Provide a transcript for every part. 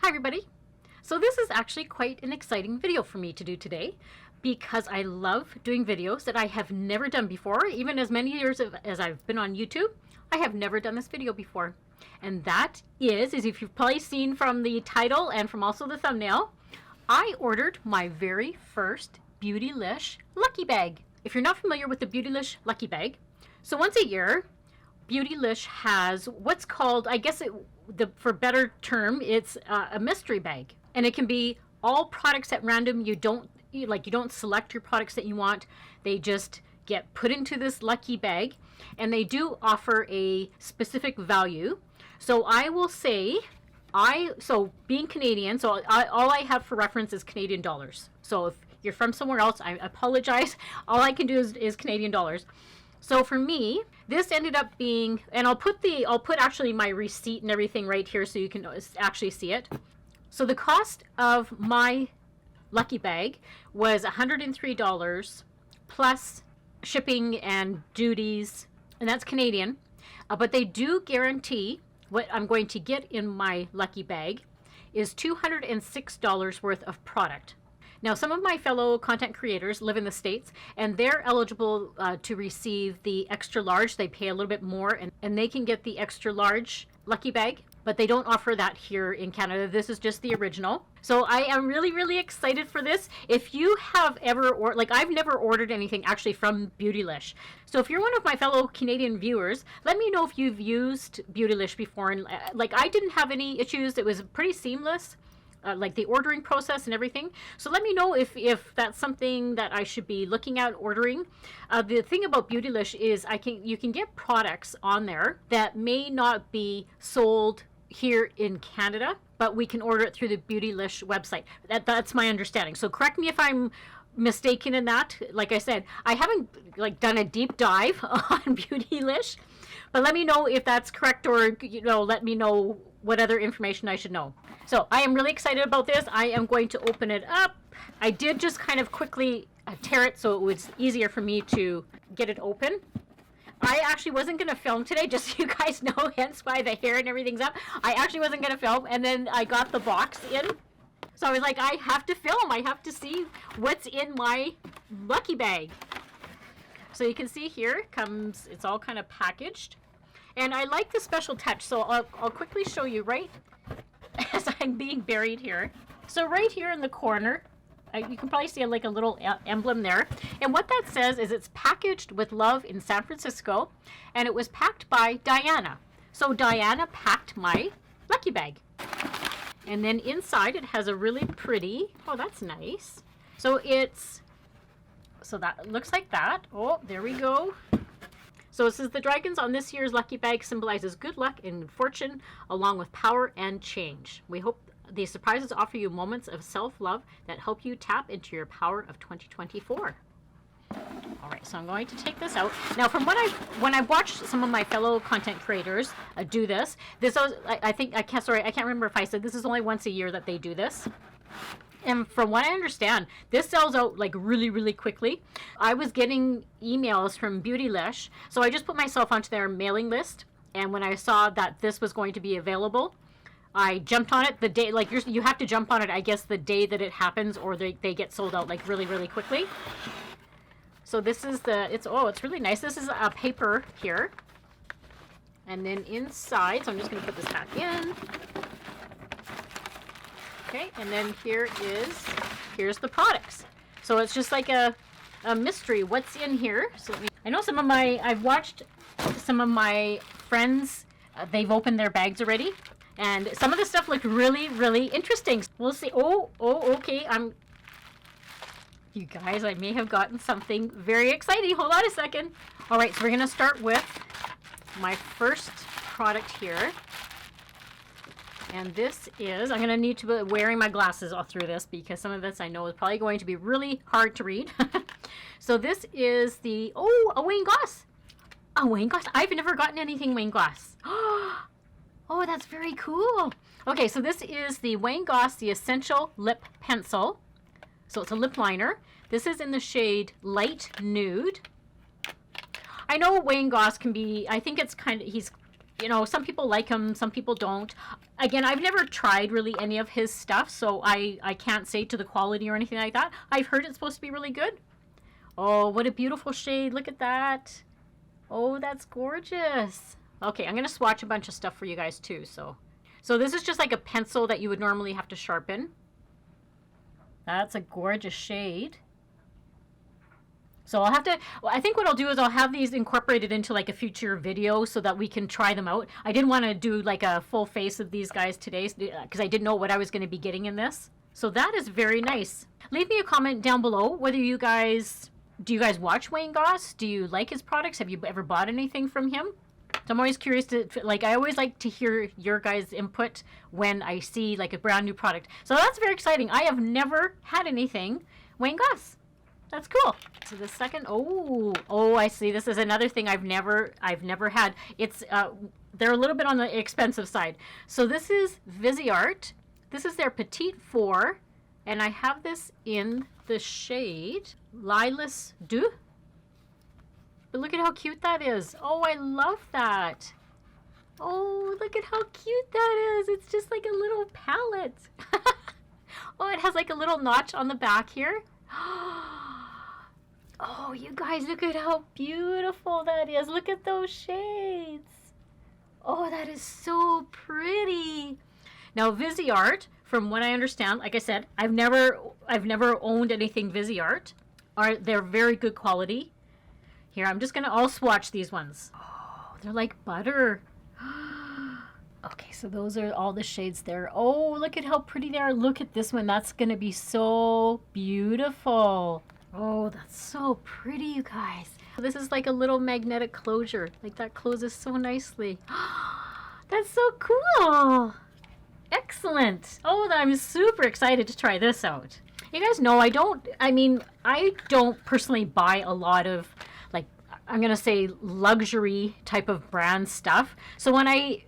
Hi everybody. So this is actually quite an exciting video for me to do today because I love doing videos that I have never done before. Even as many years as I've been on YouTube, I have never done this video before. And that is if you've probably seen from the title and from also the thumbnail, I ordered my very first Beautylish Lucky Bag. If you're not familiar with the Beautylish Lucky Bag, so once a year, Beautylish has what's called, I guess for better term, it's a mystery bag. And it can be all products at random. You don't select your products that you want. They just get put into this lucky bag, and they do offer a specific value. So I will say, being Canadian, all I have for reference is Canadian dollars. So if you're from somewhere else, I apologize. All I can do is Canadian dollars. So for me, this ended up being, and I'll put actually my receipt and everything right here so you can actually see it. So the cost of my lucky bag was $103 plus shipping and duties, and that's Canadian. But they do guarantee what I'm going to get in my lucky bag is $206 worth of product. Now, some of my fellow content creators live in the States, and they're eligible to receive the extra large. They pay a little bit more, and they can get the extra large lucky bag, but they don't offer that here in Canada. This is just the original. So I am really, really excited for this. If you have ever, I've never ordered anything actually from Beautylish. So if you're one of my fellow Canadian viewers, let me know if you've used Beautylish before. And I didn't have any issues. It was pretty seamless. Like the ordering process and everything. So let me know if that's something that I should be looking at ordering. The thing about Beautylish is you can get products on there that may not be sold here in Canada, but we can order it through the Beautylish website. That's my understanding. So correct me if I'm mistaken in that. Like I said, I haven't done a deep dive on Beautylish, but let me know if that's correct, or let me know what other information I should know. So I am really excited about this. I am going to open it up. I did just kind of quickly tear it so it was easier for me to get it open. I actually wasn't going to film today, just so you guys know, hence why the hair and everything's up. I actually wasn't going to film, and then I got the box in. So I was like, I have to film. I have to see what's in my lucky bag. So you can see here it's all kind of packaged. And I like the special touch, so I'll quickly show you right as I'm being buried here. So right here in the corner, you can probably see a little emblem there. And what that says is it's packaged with love in San Francisco, and it was packed by Diana. So Diana packed my lucky bag. And then inside it has a really pretty, oh, that's nice. So that looks like that. Oh, there we go. So it says the dragons on this year's lucky bag symbolizes good luck and fortune along with power and change. We hope these surprises offer you moments of self-love that help you tap into your power of 2024. All right, so I'm going to take this out. Now, from when I've watched some of my fellow content creators do this was, I can't remember if I said this is only once a year that they do this. And from what I understand, this sells out really, really quickly. I was getting emails from Beautylish, so I just put myself onto their mailing list. And when I saw that this was going to be available, I jumped on it the day, you have to jump on it, I guess, the day that it happens, or they get sold out really, really quickly. So this is it's really nice. This is a paper here. And then inside, so I'm just going to put this back in. Okay, and then here's the products. So it's just like a mystery. What's in here? So I know I've watched some of my friends, they've opened their bags already, and some of the stuff looked really, really interesting. We'll see. Okay, you guys, I may have gotten something very exciting. Hold on a second. All right, so we're gonna start with my first product here. And this is, I'm going to need to be wearing my glasses all through this because some of this I know is probably going to be really hard to read. So this is a Wayne Goss. A Wayne Goss. I've never gotten anything Wayne Goss. Oh, that's very cool. Okay, so this is the Wayne Goss, the Essential Lip Pencil. So it's a lip liner. This is in the shade Light Nude. I know Wayne Goss can be, I think it's he's you know, some people like him, some people don't. Again, I've never tried really any of his stuff, so I can't say to the quality or anything like that. I've heard it's supposed to be really good. Oh, what a beautiful shade. Look at that. Oh, that's gorgeous. Okay, I'm going to swatch a bunch of stuff for you guys too. So this is just like a pencil that you would normally have to sharpen. That's a gorgeous shade. So I'll have to, well, I think what I'll do is I'll have these incorporated into like a future video so that we can try them out. I didn't want to do like a full face of these guys today because I didn't know what I was going to be getting in this. So that is very nice. Leave me a comment down below whether you guys, do you guys watch Wayne Goss? Do you like his products? Have you ever bought anything from him? So I'm always curious to, like, I always like to hear your guys' input when I see like a brand new product. So that's very exciting. I have never had anything Wayne Goss. That's cool. So the second, oh, I see. This is another thing I've never had. It's they're a little bit on the expensive side. So this is Viseart. This is their Petit 4, and I have this in the shade Lilac Deux. But look at how cute that is. Oh, I love that. Oh, look at how cute that is. It's just like a little palette. Oh, it has like a little notch on the back here. Oh, you guys, look at how beautiful that is. Look at those shades. Oh, that is so pretty. Now, Viseart, from what I understand, like I said, I've never owned anything Viseart. They're very good quality. Here, I'm just I'll swatch these ones. Oh, they're like butter. Okay, so those are all the shades there. Oh, look at how pretty they are. Look at this one. That's going to be so beautiful. Oh, that's so pretty, you guys. This is like a little magnetic closure. Like that closes so nicely. That's so cool. Excellent. Oh, I'm super excited to try this out. You guys know I don't personally buy a lot of, like, I'm going to say luxury type of brand stuff. So when I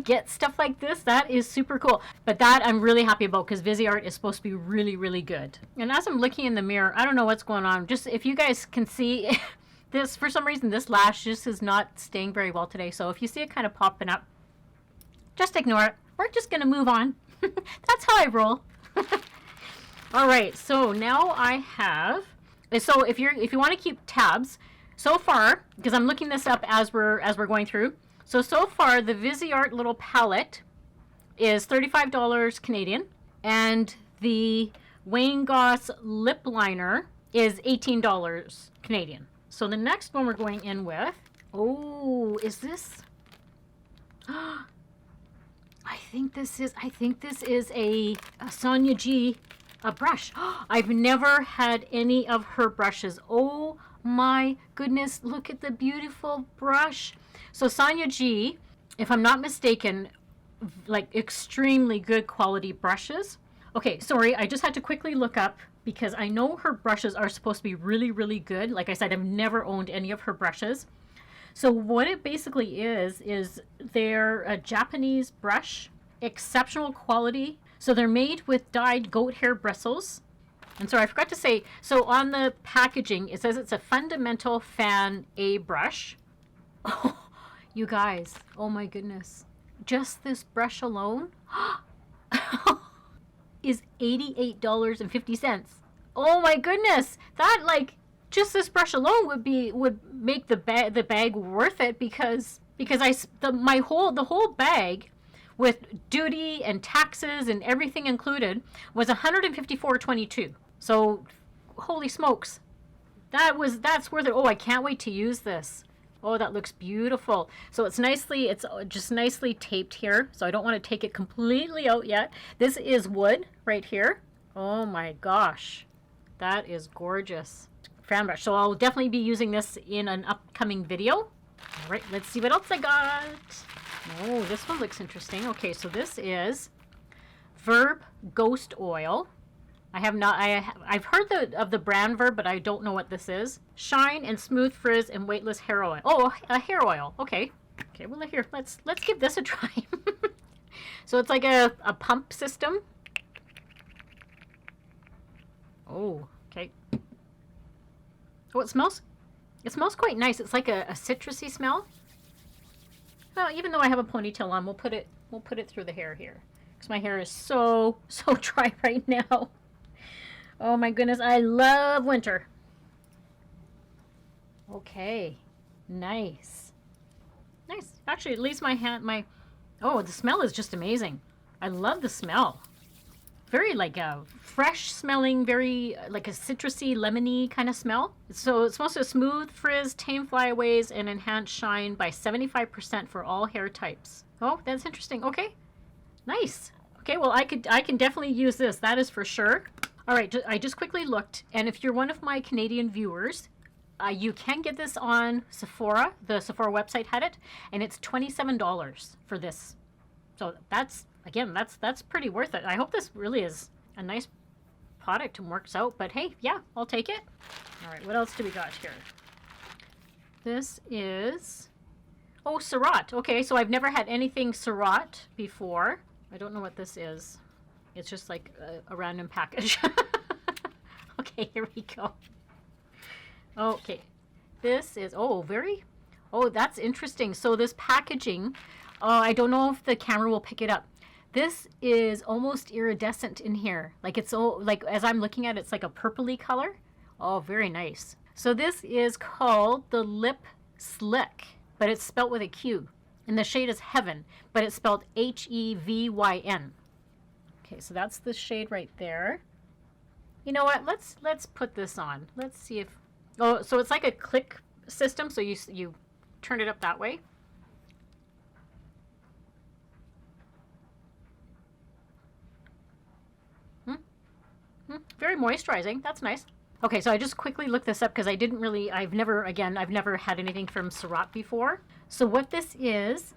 get stuff like this, that is super cool. But that I'm really happy about because Viseart is supposed to be really, really good. And as I'm looking in the mirror, I don't know what's going on. Just if you guys can see this, for some reason, this lash just is not staying very well today. So if you see it kind of popping up, just ignore it. We're just going to move on. That's how I roll. All right. So now I have, so if you want to keep tabs, so far, because I'm looking this up as we're going through. So far, the Viseart little palette is $35 Canadian, and the Wayne Goss lip liner is $18 Canadian. So the next one we're going in with, oh, is this? I think this is a Sonja G brush. I've never had any of her brushes. Oh my goodness, look at the beautiful brush. So Sonja G, if I'm not mistaken, like extremely good quality brushes. Okay, sorry, I just had to quickly look up because I know her brushes are supposed to be really, really good. Like I said, I've never owned any of her brushes. So what it basically is they're a Japanese brush, exceptional quality. So they're made with dyed goat hair bristles. And so I forgot to say, so on the packaging, it says it's a fundamental fan A brush. Oh, you guys, oh my goodness. Just this brush alone is $88.50. Oh my goodness. That, like, just this brush alone would make the bag worth it because the whole bag with duty and taxes and everything included was $154.22. So holy smokes. That's worth it. Oh, I can't wait to use this. Oh, that looks beautiful. So it's just nicely taped here. So I don't want to take it completely out yet. This is wood right here. Oh my gosh. That is gorgeous. Fan brush. So I'll definitely be using this in an upcoming video. All right, let's see what else I got. Oh, this one looks interesting. Okay, so this is Verb Ghost Oil. I've heard of the brand Verb, but I don't know what this is. Shine and smooth frizz and weightless hair oil. Oh, a hair oil. Okay. Okay, well here, let's give this a try. So it's like a pump system. Oh, okay. Oh, it smells quite nice. It's like a citrusy smell. Well, even though I have a ponytail on, we'll put it through the hair here. Because my hair is so dry right now. Oh my goodness, I love winter. Okay, nice. Nice. Actually, at least oh, the smell is just amazing. I love the smell. Very like a fresh smelling, very like a citrusy, lemony kind of smell. So it's supposed to smooth frizz, tame flyaways, and enhance shine by 75% for all hair types. Oh, that's interesting. Okay, nice. Okay, well I can definitely use this. That is for sure. All right, I just quickly looked, and if you're one of my Canadian viewers, you can get this on Sephora. The Sephora website had it, and it's $27 for this. So that's pretty worth it. I hope this really is a nice product and works out. But hey, yeah, I'll take it. All right, what else do we got here? This is, oh, Surratt. Okay, so I've never had anything Surratt before. I don't know what this is. It's just like a random package. Okay, here we go. Okay, this is, oh, that's interesting. So this packaging, I don't know if the camera will pick it up. This is almost iridescent in here. Like it's like as I'm looking at it, it's like a purpley color. Oh, very nice. So this is called the LipSlique, but it's spelled with a Q. And the shade is Hevyn, but it's spelled Hevyn. Okay, so that's the shade right there. You know what? Let's put this on. Let's see if, oh, so it's like a click system. So you turn it up that way. Very moisturizing. That's nice. Okay, so I just quickly looked this up because I've never had anything from Surratt before. So what this is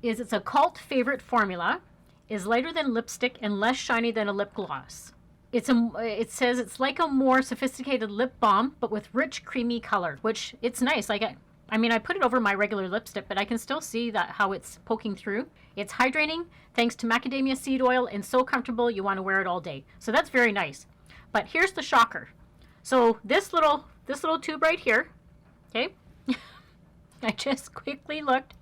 it's a cult favorite formula, is lighter than lipstick and less shiny than a lip gloss. It says it's like a more sophisticated lip balm, but with rich, creamy color, which it's nice. Like I mean, I put it over my regular lipstick, but I can still see that how it's poking through. It's hydrating thanks to macadamia seed oil and so comfortable you want to wear it all day. So that's very nice. But here's the shocker. So this little tube right here, okay? I just quickly looked.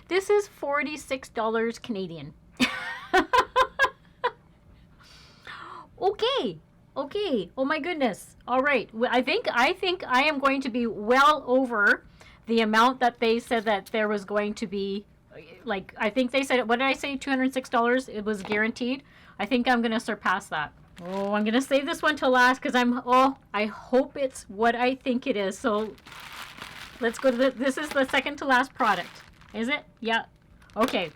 This is $46 Canadian. Okay. Oh my goodness. All right. I think I am going to be well over the amount that they said that there was going to be. Like, I think they said, what did I say? $206. It was guaranteed. I think I'm going to surpass that. Oh, I'm going to save this one till last because I hope it's what I think it is. So let's go to this is the second to last product. Is it? Yeah. Okay.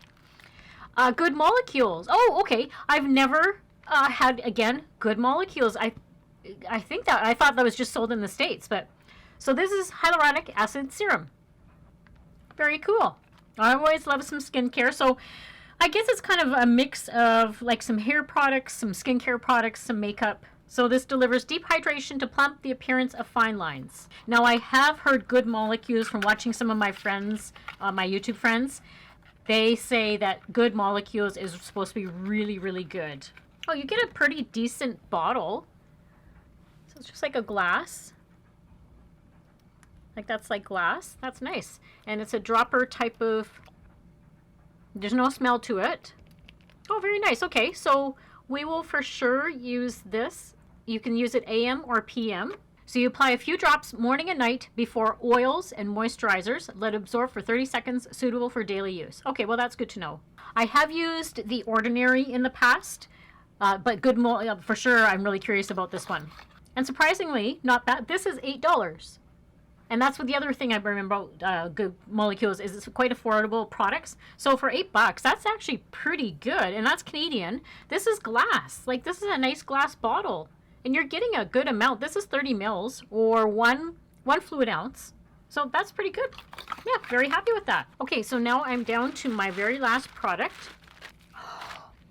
Good Molecules. Oh, okay. I've never had, again, Good Molecules. I thought that was just sold in the States, but so this is hyaluronic acid serum. Very cool. I always love some skincare, so I guess it's kind of a mix of like some hair products, some skincare products, some makeup. So this delivers deep hydration to plump the appearance of fine lines. Now I have heard Good Molecules from watching some of my friends, my YouTube friends. They say that Good Molecules is supposed to be really, really good. Oh, you get a pretty decent bottle. So it's just like a glass. Like that's like glass. That's nice. And it's a dropper type of, there's no smell to it. Oh, very nice. Okay, so we will for sure use this. You can use it AM or PM. So you apply a few drops morning and night before oils and moisturizers. Let absorb for 30 seconds, suitable for daily use. Okay, well that's good to know. I have used The Ordinary in the past, but for sure I'm really curious about this one. And surprisingly, not bad. This is $8. And that's what the other thing I remember about Good Molecules is it's quite affordable products. So for $8, that's actually pretty good. And that's Canadian. This is glass. Like this is a nice glass bottle. And you're getting a good amount. This is 30 mils or one fluid ounce. So that's pretty good. Yeah, very happy with that. Okay, so now I'm down to my very last product.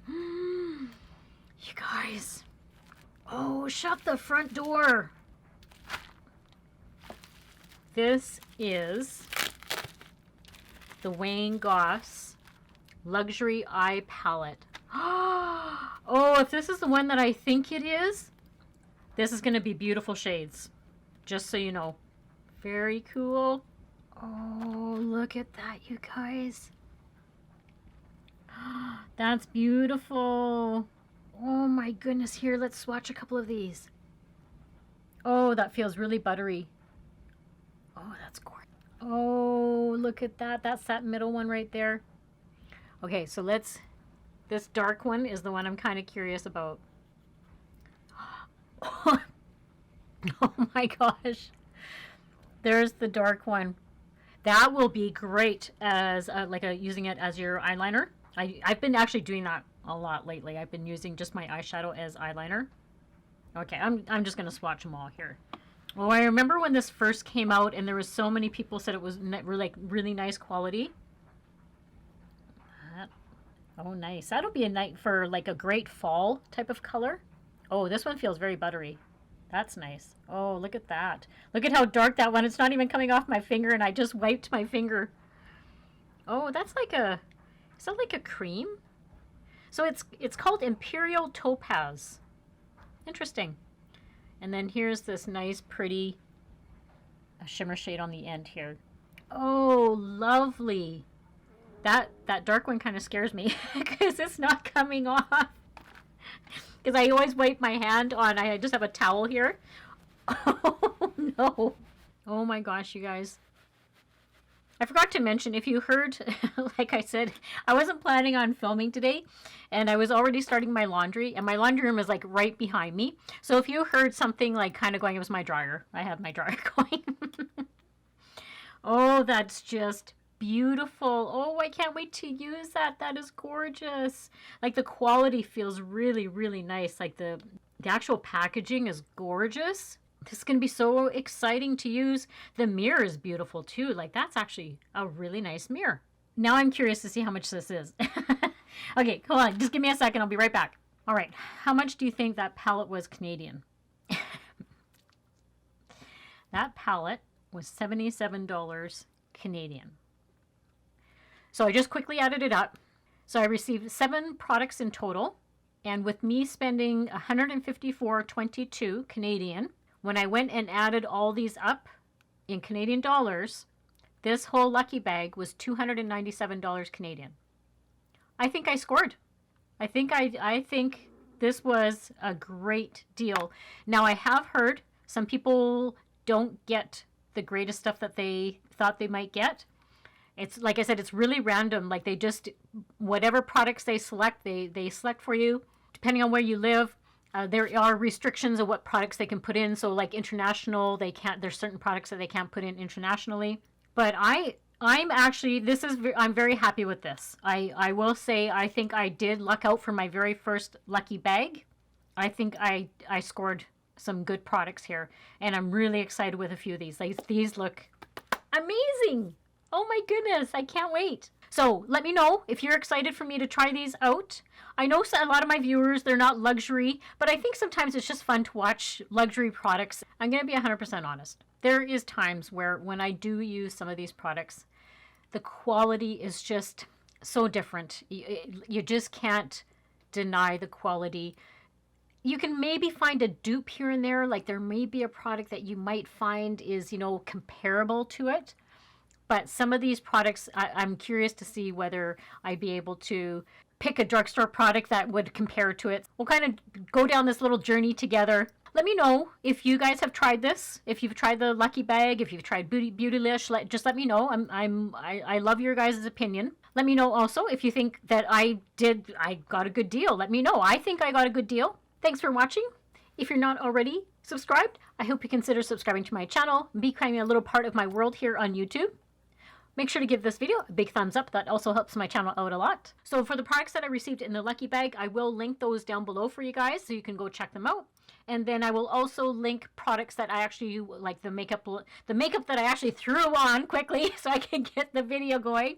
You guys. Oh, shut the front door. This is the Wayne Goss Luxury Eye Palette. Oh, if this is the one that I think it is, this is going to be beautiful shades. Just so you know. Very cool. Oh, look at that, you guys. That's beautiful. Oh my goodness. Here, let's swatch a couple of these. Oh, that feels really buttery. Oh, that's gorgeous. Oh, look at that. That's that middle one right there. Okay, so let's... This dark one is the one I'm kind of curious about. Oh my gosh. There's the dark one. That will be great as using it as your eyeliner. I've been actually doing that a lot lately. I've been using just my eyeshadow as eyeliner. Okay, I'm just going to swatch them all here. Oh, I remember when this first came out and there was so many people said it was like really nice quality. Oh, nice. That'll be a night for like a great fall type of color. Oh, this one feels very buttery. That's nice. Oh, look at that. Look at how dark that one. It's not even coming off my finger and I just wiped my finger. Oh, that's like a... Is that like a cream? So it's called Imperial Topaz. Interesting. And then here's this nice pretty shimmer shade on the end here. Oh, lovely. That dark one kind of scares me because it's not coming off. Because I always wipe my hand on, I just have a towel here. Oh, no. Oh my gosh, you guys. I forgot to mention, if you heard, like I said, I wasn't planning on filming today, and I was already starting my laundry, and my laundry room is like right behind me. So if you heard something like kind of going, it was my dryer. I have my dryer going. Oh, that's just beautiful. Oh, I can't wait to use that. That is gorgeous. Like the quality feels really, really nice. Like the actual packaging is gorgeous. This is going to be so exciting to use. The mirror is beautiful too. Like that's actually a really nice mirror. Now I'm curious to see how much this is. Okay, hold on. Just give me a second. I'll be right back. All right. How much do you think that palette was Canadian? That palette was $77 Canadian. So I just quickly added it up. So I received 7 products in total. And with me spending $154.22 Canadian, when I went and added all these up in Canadian dollars, this whole lucky bag was $297 Canadian. I think I scored. I think this was a great deal. Now I have heard some people don't get the greatest stuff that they thought they might get. It's like I said, it's really random. Like they just, whatever products they select, they select for you. Depending on where you live, there are restrictions of what products they can put in. So like international, they can't, there's certain products that they can't put in internationally. But I'm actually, I'm very happy with this. I will say, I think I did luck out for my very first lucky bag. I think I scored some good products here. And I'm really excited with a few of these. These look amazing. Oh my goodness, I can't wait. So let me know if you're excited for me to try these out. I know a lot of my viewers, they're not luxury, but I think sometimes it's just fun to watch luxury products. I'm going to be 100% honest. There is times where when I do use some of these products, the quality is just so different. You just can't deny the quality. You can maybe find a dupe here and there. Like there may be a product that you might find is, comparable to it. But some of these products, I'm curious to see whether I'd be able to pick a drugstore product that would compare to it. We'll kind of go down this little journey together. Let me know if you guys have tried this, if you've tried the Lucky Bag, if you've tried Beautylish. Just let me know. I love your guys' opinion. Let me know also if you think that I got a good deal. Let me know. I think I got a good deal. Thanks for watching. If you're not already subscribed, I hope you consider subscribing to my channel and becoming a little part of my world here on YouTube. Make sure to give this video a big thumbs up. That also helps my channel out a lot. So for the products that I received in the Lucky Bag, I will link those down below for you guys so you can go check them out. And then I will also link products that I actually like, the makeup that I actually threw on quickly so I can get the video going.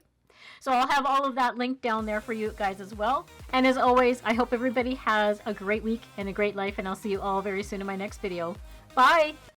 So I'll have all of that linked down there for you guys as well. And as always, I hope everybody has a great week and a great life, and I'll see you all very soon in my next video. Bye!